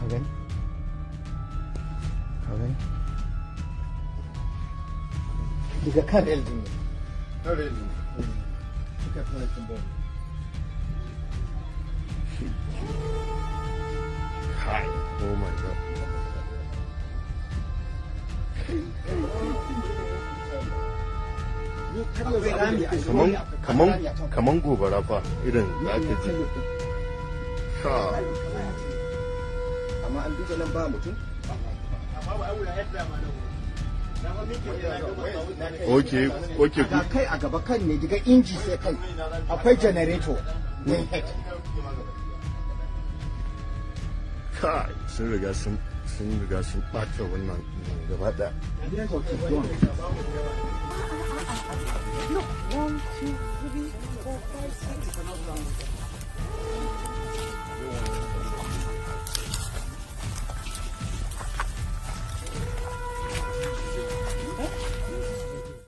gani daga kan eldin ne suka fara tambon Hi. Oh my god. kaman gobara fa irin da aka ji. Amma an duba nan ba mutum. Okay. Ga kai a gaba kan ne daga inji sai kai akwai generator ne head. Kai sun riga sun ɓata wannan gaba ɗaya. Look, 1, 2, 3, 4, 5, 6.